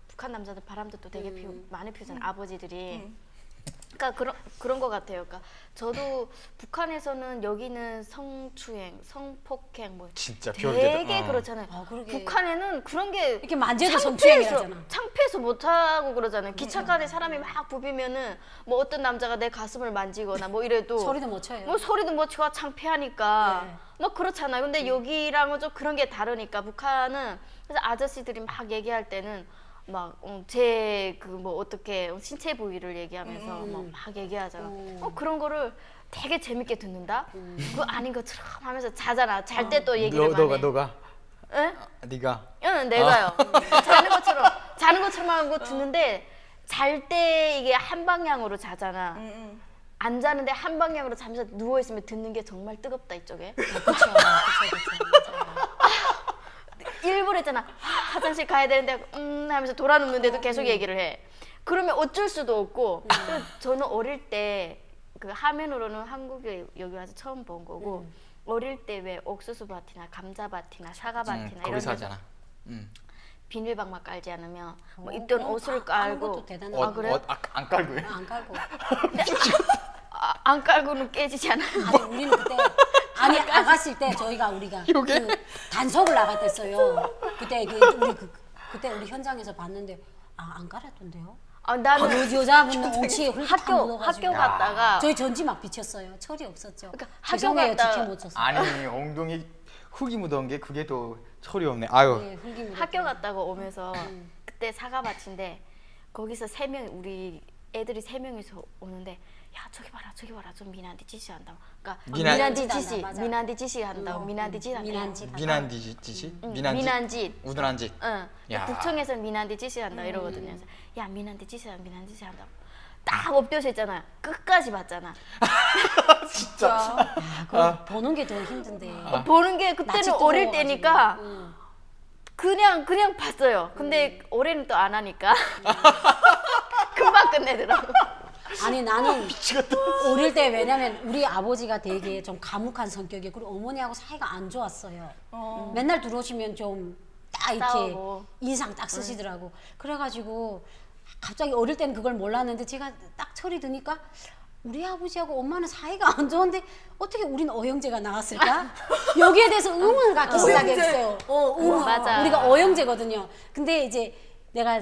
북한 남자들 바람도 또 되게 많이 피우잖아요. 아버지들이. 그러니까 그런 거 같아요. 그러니까 저도 북한에서는 여기는 성추행, 성폭행 진짜 되게 별개다. 그렇잖아요. 아, 그러게. 북한에는 그런 게 이렇게 만져도 창피해서- 성추행이라잖아. 창피해서 못 하고 그러잖아요. 기차간에 사람이 막 부비면은 뭐 어떤 남자가 내 가슴을 만지거나 뭐 이래도 소리도 못 쳐요. 뭐 소리도 못 치고 창피하니까 네. 뭐 그렇잖아요. 근데 여기랑은 좀 그런 게 다르니까 북한은 그래서 아저씨들이 막 얘기할 때는 막 제 그 뭐 어떻게 신체 부위를 얘기하면서 막 얘기하잖아. 그런 거를 되게 재밌게 듣는다. 그거 아닌 것처럼 하면서 자잖아. 잘 때 또 얘기를 많이 해. 너가 응? 네가 응, 내가요. 자는 것처럼 하고 듣는데 잘 때 이게 한 방향으로 자잖아. 안 자는데 한 방향으로 자면서 누워 있으면 듣는 게 정말 뜨겁다 이쪽에. 그렇죠. 일부러 했잖아. 화장실 가야 되는데 하면서 돌아 눕는데도 계속 얘기를 해. 그러면 어쩔 수도 없고. 그래서 저는 어릴 때 그 화면으로는 한국에 여기 와서 처음 본 거고 어릴 때 왜 옥수수 밭이나 감자 밭이나 사과 밭이나 이런 거기서 데서 하잖아. 비닐방만 깔지 않으면 뭐 입던 옷을 깔고 것도 대단하다. 아, 그래요? 안 깔고 해. 안 깔고. 안 깔고는 깨지지 않아요. 아니 우리는 그때 나갔을 때 우리가 그 단속을 나갔댔어요. 그때 그때 우리 현장에서 봤는데 안 깔았던데요. 나는 여자분 엉치에 훑고 학교 갔다가 저희 전지 막 비쳤어요. 철이 없었죠. 그러니까 학교 죄송해요 갔다- 지켜 못 쳤어요. 아니 엉덩이 흙이 묻은 게 그게 또 철이 없네. 아유. 네, 흙이 묻었어요. 학교 갔다가 오면서 그때 사과밭인데 거기서 우리 애들이 3명이서 오는데 야 저기 봐라 좀 미난디 지시 한다고. 그러니까 미난디 지시, 맞아. 미난디 지시 한다고. 미난디 지시 한다고. 미난지. 미난 지시? 미난 짓. 우둔한 짓. 응. 야. 북청에서는 미난디 지시 한다 이러거든요. 그래서 야 미난디 지시 한다고. 딱 엎드려서 있잖아. 끝까지 봤잖아. 진짜. 그거 보는 게 더 힘든데. 보는 게 그때는 낯이 어릴 뜨거워가지고. 때니까 그냥 봤어요. 근데 올해는 또 안 하니까 금방 끝내더라고. 아니 나는 어릴 때 왜냐면 우리 아버지가 되게 좀 과묵한 성격이고 그리고 어머니하고 사이가 안 좋았어요. 맨날 들어오시면 좀 딱 이렇게 싸우고. 인상 딱 쓰시더라고. 그래가지고 갑자기 어릴 때는 그걸 몰랐는데 제가 딱 철이 드니까 우리 아버지하고 엄마는 사이가 안 좋은데 어떻게 우린 어형제가 나왔을까? 여기에 대해서 의문을 갖기 시작했어요. 의문. 맞아. 우리가 어형제거든요. 근데 이제 내가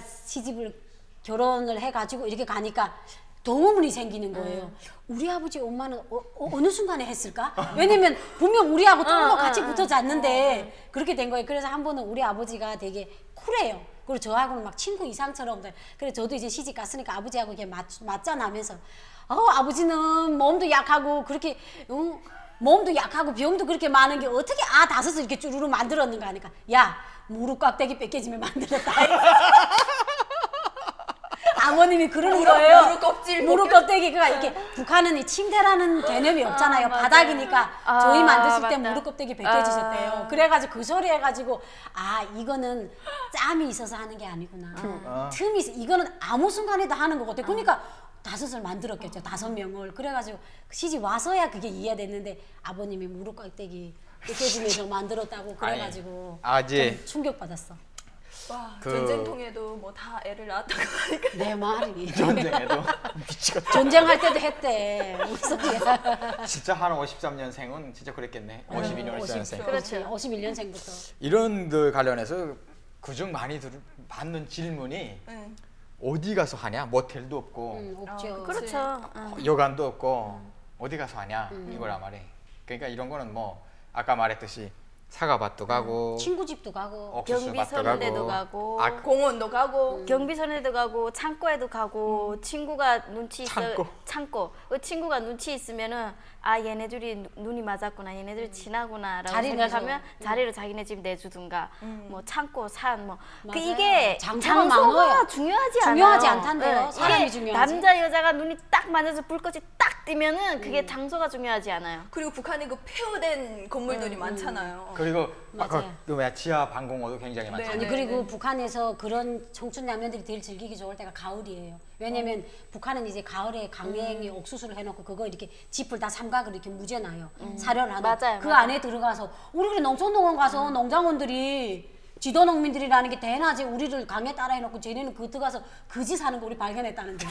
결혼을 해가지고 이렇게 가니까 더 의문이 생기는 거예요. 우리 아버지 엄마는 어느 순간에 했을까? 왜냐면 분명 우리하고 조금 같이 붙어 잤는데 그렇게 된 거예요. 그래서 한 번은 우리 아버지가 되게 쿨해요. 그리고 저하고는 막 친구 이상처럼. 그래서 저도 이제 시집 갔으니까 아버지하고 이렇게 맞잖아면서 아버지는 몸도 약하고 그렇게 몸도 약하고 병도 그렇게 많은 게 어떻게 다섯을 이렇게 쭈루루 만들었는가 하니까 야 무릎 꽉대기 뺏겨지면 만들었다. 아버님이 그러는 거예요. 무릎 껍질 무릎 껍데기가 이렇게 북한은 이 침대라는 개념이 없잖아요. 맞아요. 바닥이니까 저희 만드실 때 맞다. 무릎 껍데기 벗겨지셨대요. 그래가지고 그 소리 해가지고 아 이거는 짬이 있어서 하는 게 아니구나. 틈이 있어. 이거는 아무 순간에도 하는 거거든. 그러니까 5을 만들었겠죠. 5명을. 그래가지고 시집 와서야 그게 이해됐는데 아버님이 무릎 껍데기 벗겨지면서 만들었다고 그래가지고 이제 좀 충격받았어. 와, 그- 전쟁통에도 뭐 다 애를 낳았다고 하니까. 내 말이. 전쟁에도 미치겠다. 전쟁할 때도 했대. 무슨 소리야. 진짜 한 53년생은 진짜 그랬겠네. 52년생. 그렇지. 51년생부터. 이런 데 관련해서 그중 많이 받는 질문이 응. 어디 가서 하냐? 모텔도 없고 없죠. 그렇죠. 여관도 없고 어디 가서 하냐? 이거란 말이. 그러니까 이런 거는 뭐 아까 말했듯이 사과밭도 가고 친구 집도 가고. 옥수수밭도 경비선대도 가고 가고. 공원도 가고. 경비선에도 가고 창고에도 가고 친구가 눈치 있어 창고. 그 친구가 눈치 있으면은 아 얘네들이 눈이 맞았구나 얘네들이 친하구나라고 자리를 생각하면 자리를 자기네 집 내주든가 뭐 창고 산 뭐 그 맞아요. 이게 장소가 장소가 많아요. 중요하지 중요하지 않아요. 않단데요. 네. 사람이 이게 중요하지. 남자 여자가 눈이 딱 맞아서 불꽃이 딱 뜨면은 그게 장소가 중요하지 않아요. 그리고 북한에 그 폐허된 건물들이 많잖아요. 그리고 아까 맞아요. 그 뭐야 지하 방공호도 굉장히 많잖아요. 아니 네, 그리고 북한에서 그런 청춘 남녀들이 제일 즐기기 좋을 때가 가을이에요. 왜냐면 북한은 이제 가을에 강냉이 옥수수를 해놓고 그거 이렇게 짚을 다 삼각을 이렇게 무져놔요. 사료를 하나. 맞아요, 그 맞아요. 안에 들어가서 우리 그래 농촌농원 가서 농장원들이 지도 농민들이라는 게 대낮에 우리를 강에 따라 해놓고 쟤네는 그 들어가서 그지 사는 거 우리 발견했다는데.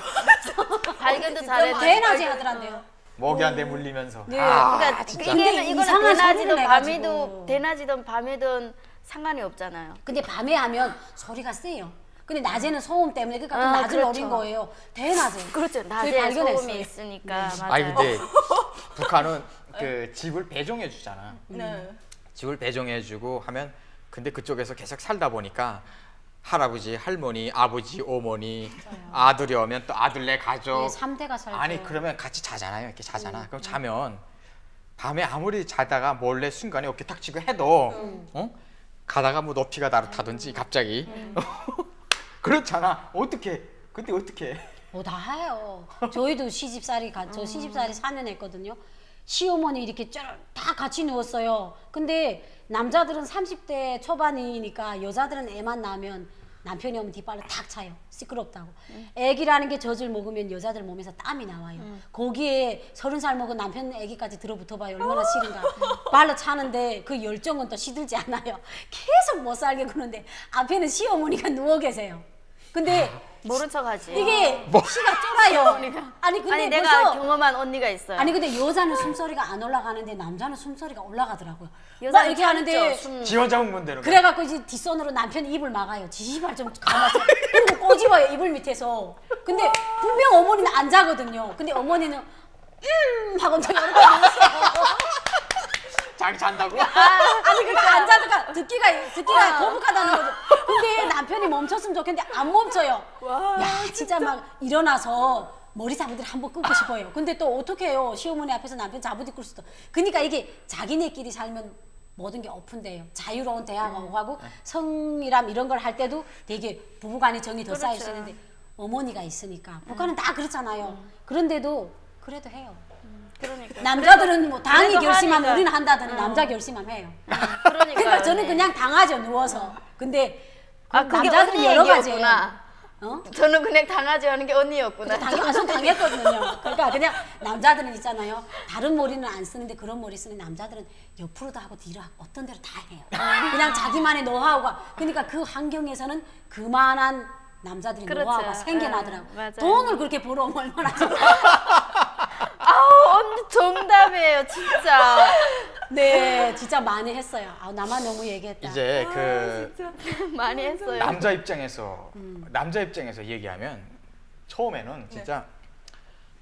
발견도 진짜 잘했네. 대낮에 하더란데요. 먹이한테 물리면서. 네. 그러니까 진짜. 이게는 근데 이거는 이상한 대낮이든 소리를 밤이든 해가지고. 대낮이든 밤이든 상관이 없잖아요. 근데 밤에 하면 소리가 세요. 근데 낮에는 소음 때문에 그러니까 그 아, 낮을 그렇죠. 노린 거예요. 대낮에. 그렇죠. 저희 낮에 발견했어요. 소음이 있으니까 맞아요. 아니 근데 북한은 그 집을 배정해 주잖아. 네. 집을 배정해 주고 하면 근데 그쪽에서 계속 살다 보니까 할아버지, 할머니, 아버지, 어머니, 아들이 오면 또 아들네 가족. 네, 3대가 살죠. 아니 그러면 같이 자잖아요. 이렇게 자잖아. 그럼 자면 밤에 아무리 자다가 몰래 순간에 어깨 탁 치고 해도 어? 가다가 뭐 높이가 다르다든지 갑자기 그렇잖아. 어떻게 그때 어떻게 해? 뭐 다 해요. 저희도 시집살이 저 시집살이 4년 했거든요. 시어머니 이렇게 다 같이 누웠어요. 근데 남자들은 30대 초반이니까 여자들은 애만 낳으면 남편이 오면 뒷발로 탁 차요. 시끄럽다고. 애기라는 게 젖을 먹으면 여자들 몸에서 땀이 나와요. 거기에 30살 먹은 남편 애기까지 들어붙어봐요. 얼마나 싫은가. 발로 차는데 그 열정은 또 시들지 않아요. 계속 못 살게 구는데 앞에는 시어머니가 누워 계세요. 근데 모른 척하지. 이게 시가 쫄아요. 아니 근데 아니 내가 벌써 경험한 언니가 있어요. 아니 근데 여자는 숨소리가 안 올라가는데 남자는 숨소리가 올라가더라고요. 막 여자는 이렇게 참죠, 하는데 숨. 지 혼자 먹으면 되는 거야. 그래갖고 이제 뒷손으로 남편이 입을 막아요. 지시발 좀 감아서 그리고 꼬집어요 이불 밑에서. 근데 분명 어머니는 안 자거든요. 근데 어머니는 하고 저 이렇게 앉았어요. 자기 잔다고? 아니 그러니까 안 자다가 듣기가 거북하다는 거죠. 근데 남편이 멈췄으면 좋겠는데 안 멈춰요. 야 진짜 막 일어나서 머리 잡으들 한번 끊고 싶어요. 근데 또 어떻게 해요? 시어머니 앞에서 남편 잡으들 수도. 그러니까 이게 자기네끼리 살면 모든 게 오픈돼요. 자유로운 대화가 오가고 성이람 이런 걸 할 때도 되게 부부간의 정이 더 쌓일 수 있는데 어머니가 있으니까 북한은 다 그렇잖아요. 그런데도 그래도 해요. 그러니까. 남자들은 뭐 당이 그래도 결심하면 하니까. 우리는 한다더니 남자 결심하면 해요. 그러니까. 그러니까 저는 그냥 당하죠 누워서. 근데 아 그게 남자들은 언니 여러 가지예요. 얘기였구나. 어? 저는 그냥 당하지 하는 게 언니였구나. 당했거든요. 그러니까 그냥 남자들은 있잖아요. 다른 머리는 안 쓰는데 그런 머리 쓰는 남자들은 옆으로도 하고 뒤로 하고 어떤 대로 다 해요. 그냥 자기만의 노하우가. 그러니까 그 환경에서는 그만한 남자들이 그렇죠. 노하우가 생겨나더라고. 맞아요. 돈을 그렇게 벌어오면 얼마나 좋아. 아우 언니 정답이에요 진짜. 네, 진짜 많이 했어요. 아, 나만 너무 얘기했다. 이제 그 많이 했어요. 남자 입장에서 얘기하면 처음에는 진짜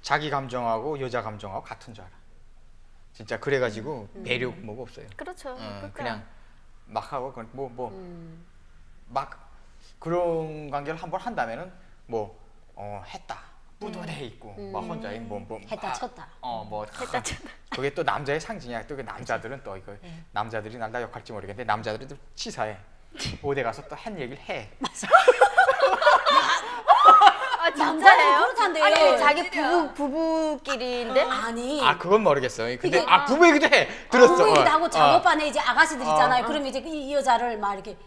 자기 감정하고 여자 감정하고 같은 줄 알아. 진짜 그래가지고 배려 뭐가 없어요. 그렇죠. 그러니까. 그냥 막 하고 막 그런 관계를 한번 한다면은 했다 뿌듯해 있고 막 혼자 했다 쳤다. 했다 쳤다. 그게 또 남자의 상징이야. 또 그 남자들은 또 이거 남자들이 날다 욕할지 모르겠는데 남자들이 또 치사해. 어디 가서 또 한 얘기를 해. 아 남자는 그렇단데요. 아니 자기 부부끼리인데 아니. 아 그건 모르겠어요. 근데 이게- 부부이기도 해. 들었어. 부부이기도 하고 어. 작업반에 이제 아가씨들 있잖아요. 그러면 이제 이 여자를 막 이렇게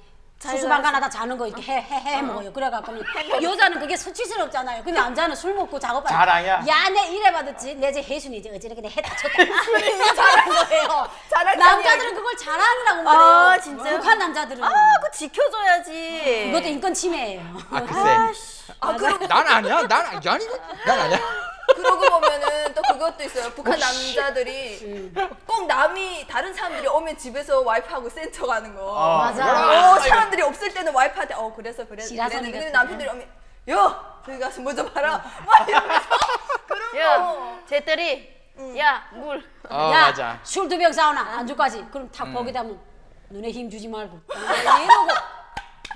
수수방관하다 자는 거 이렇게 해 먹어요. 그래갖고는 여자는 그게 수치스럽잖아요. 근데 남자는 술 먹고 작업반 자랑이야? 야, 내 이래 받았지. 내 제 혜순이 이제 어저께 했다 쳤다. 자랑인 거예요. 자랑 남자들은 그걸 자랑이라고 말해요. 아, 진짜요? 북한 남자들은 그거 지켜줘야지. 이것도 인권 침해예요. 아 글쎄. 난 아니야. 난 아니야. 그러고 보면은 또 그것도 있어요. 북한 남자들이 꼭 남이 다른 사람들이 오면 집에서 와이프하고 센 척하는 거. 맞아. 사람들이 없을 때는 와이프한테 그래서 지라성이 근데 같은 남편들이 오면 야 저기 가서 뭐 좀 봐라. 막 이러면서 그런 거. 야, 쟤들이 야, 물. 야, 맞아. 술 2병 사오나 안주까지. 그럼 탁 거기다 뭐 눈에 힘 주지 말고 이러고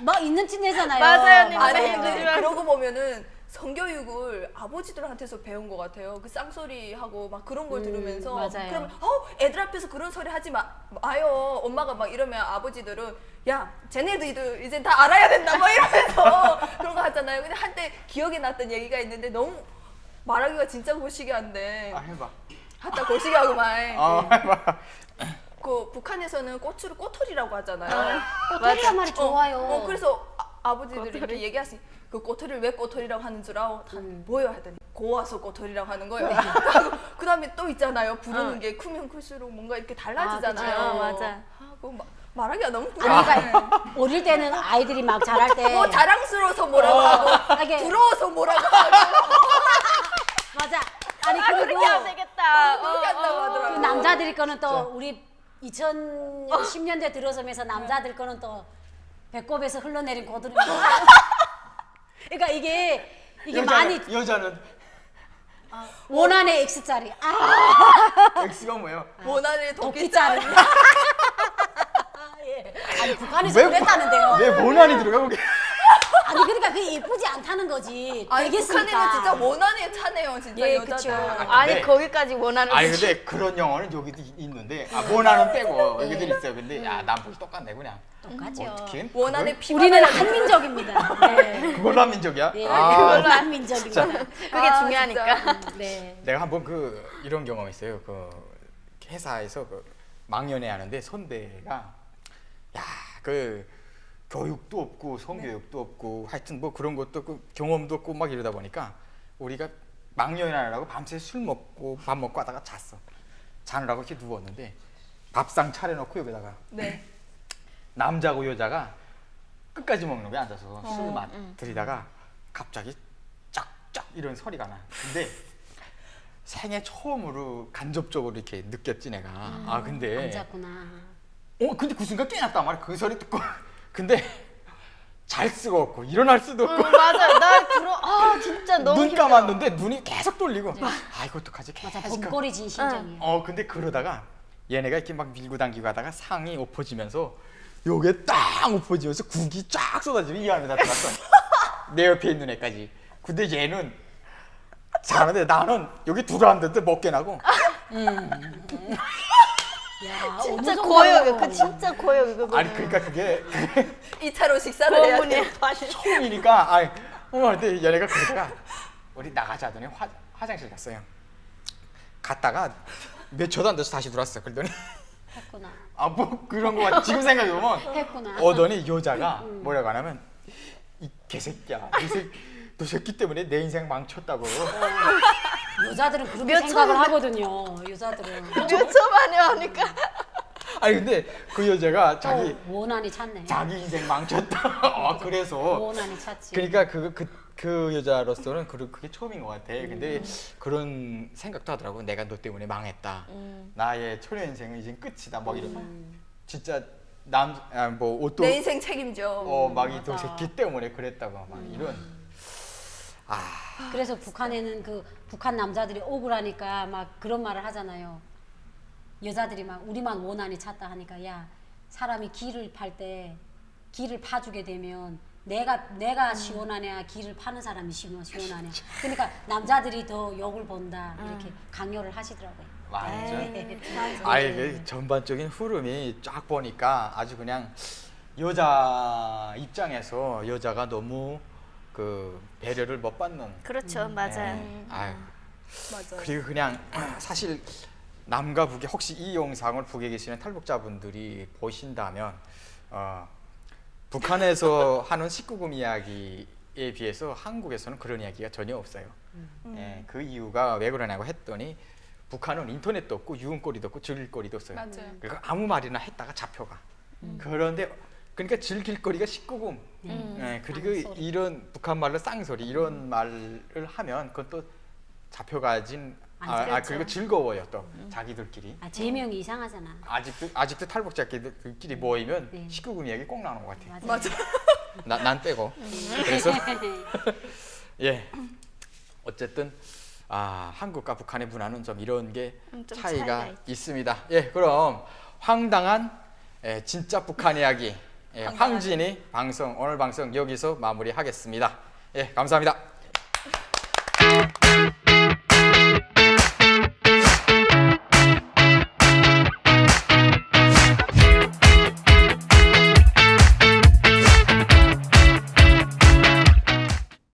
막 있는 티 내잖아요. 맞아요, 언니. 아니 맞아요. 근데 그러고 보면은 성교육을 아버지들한테서 배운 것 같아요. 그 쌍소리 하고 막 그런 걸 들으면서 맞아요. 그러면 애들 앞에서 그런 소리 하지 마요. 엄마가 막 이러면 아버지들은 야 쟤네들도 이제 다 알아야 된다 막 이러면서 그런 거 하잖아요. 근데 한때 기억에 났던 얘기가 있는데 너무 말하기가 진짜 거시기한데 해봐. 하다 거시기하고만 해봐. 그 북한에서는 고추를 꼬털이라고 하잖아요. 꼬리가 말이 좋아요. 그래서 아버지들이 이렇게 얘기하시 그 꼬털이를 왜 꼬털이라고 하는 줄 알아? 다 뭐요? 하더니 고와서 꼬털이라고 하는 거예요. 그 다음에 또 있잖아요. 부르는 게 크면 클수록 뭔가 이렇게 달라지잖아요. 그쵸. 맞아. 그거 말하기가 너무 그러니까 어릴 때는 아이들이 막 자랄 때 뭐 자랑스러워서 뭐라고 하고 이게- 부러워서 뭐라고 하고 맞아. 아니 그렇게 그리고 하면 되겠다. 그렇게 한다고 하더라고요. 그 남자들 거는 또 우리 2010년대 들어서면서 남자들 거는 또 배꼽에서 흘러내린 고드름. 그러니까 이게 많이 여자는 원한의 X짜리. X가 뭐예요? 원한의 도끼짜리. 도끼짜리. 예. 아니 북한에서 그랬다는데요. 왜 모난이 들어가 거기? 아니 그러니까 그게 예쁘지 않다는 거지. 아니 되겠습니까? 북한에는 진짜 원한에 차네요. 진짜 예, 여자들. 그쵸. 아니 네. 거기까지 원하는 아니 근데 그런 영화는 여기도 있는데 모난은 빼고 여기도 있어요. 근데 남북이 똑같네 그냥. 똑같죠. 어떻게? 원한의 피 우리는 한민족입니다. 네. 그걸로 한민족이야? 네, 아, 그걸로 한민족입니다. 그게 중요하니까. 네. 내가 한번 이런 경험이 있어요. 회사에서 망연회 하는데 선배가 교육도 없고 성교육도 없고 하여튼 뭐 그런 것도 없고 경험도 없고 막 이러다 보니까 우리가 망연회하려고 밤새 술 먹고 밥 먹고 하다가 잤어. 자느라고 이렇게 누웠는데 밥상 차려놓고 여기다가 네. 남자고 여자가 끝까지 먹는 거야 앉아서 술 맛 들이다가 갑자기 쫙쫙 이런 소리가 나. 근데 생애 처음으로 간접적으로 이렇게 느꼈지 내가. 근데 안 잤구나. 근데 그 순간 깨났단 말이야. 그 소리 듣고. 근데 잘 수가 없고 일어날 수도 없고 맞아. 나 진짜 너무 눈 힘들어. 감았는데 눈이 계속 돌리고 이거 어떡하지? 맞아, 계속. 벙거리진 심정이에요. 근데 그러다가 얘네가 이렇게 막 밀고 당기고 하다가 상이 엎어지면서 요게 딱 엎어지면서 국이 쫙 쏟아지고 이 안에 다 들어갔어. 내 옆에 있는 애까지. 근데 얘는 잘하는데 나는 여기 들어왔는데 먹게 나고. 야, 진짜 어느 고요. 정도로. 그 진짜 고요 그거. 아니 그러니까 그게 2차로 식사를 해야 고문이 돼요. 처음이니까 근데 얘네가 그러다가 우리 나가자 하더니 화장실 갔어요. 갔다가 몇 초도 안 돼서 다시 들어왔어. 그러더니 했구나. 뭐 그런 거 같아. 지금 생각해보면 했구나. 오더니 여자가 뭐라고 하냐면 이 개새끼야 너 새끼 때문에 내 인생 망쳤다고. 여자들은 그렇게 몇 생각을 하거든요. 여자들은. 몇초 만에 하니까. 아니 근데 그 여자가 원한이 찼네. 자기 인생 망쳤다. 그래서 원한이 찼지. 그러니까 그 여자로서는 그게 처음인 것 같아. 근데 그런 생각도 하더라고. 내가 너 때문에 망했다. 나의 초년 인생은 이제 끝이다. 막 이런. 진짜 뭐 옷도 내 인생 책임져. 막 이 너 새끼 때문에 그랬다고 막 이런. 그래서 북한에는 북한 남자들이 억울하니까 막 그런 말을 하잖아요. 여자들이 막 우리만 원한이 찼다 하니까 야 사람이 길을 팔 때 길을 파주게 되면 내가 시원하냐 길을 파는 사람이 시원하냐. 그러니까 남자들이 더 욕을 본다 이렇게 강요를 하시더라고요. 완전. 네. 그 전반적인 흐름이 쫙 보니까 아주 그냥 여자 입장에서 여자가 너무 그 배려를 못 받는. 그렇죠, 맞아요. 아유. 맞아요. 그리고 그냥 사실 남과 북에 혹시 이 영상을 북에 계시는 탈북자분들이 보신다면 북한에서 하는 19금 이야기에 비해서 한국에서는 그런 이야기가 전혀 없어요. 그 이유가 왜 그러냐고 했더니 북한은 인터넷도 없고 유흥거리도 없고 즐길거리도 없어요. 맞아요. 그러니까 아무 말이나 했다가 잡혀가. 그런데 그러니까 즐길거리가 19금. 그리고 이런 북한 말로 쌍소리 이런 말을 하면 그건 또 잡혀가진 그리고 즐거워요 또 자기들끼리. 제명이 이상하잖아. 아직도 탈북자끼리 모이면 19금 이야기 꼭 나오는 것 같아요. 맞아. 난 빼고. 그래서 예 어쨌든 한국과 북한의 문화는 좀 이런 게 좀 차이가 차이가 있습니다. 예 그럼 황당한 진짜 북한 이야기 황진이 오늘 방송 여기서 마무리하겠습니다. 예 감사합니다.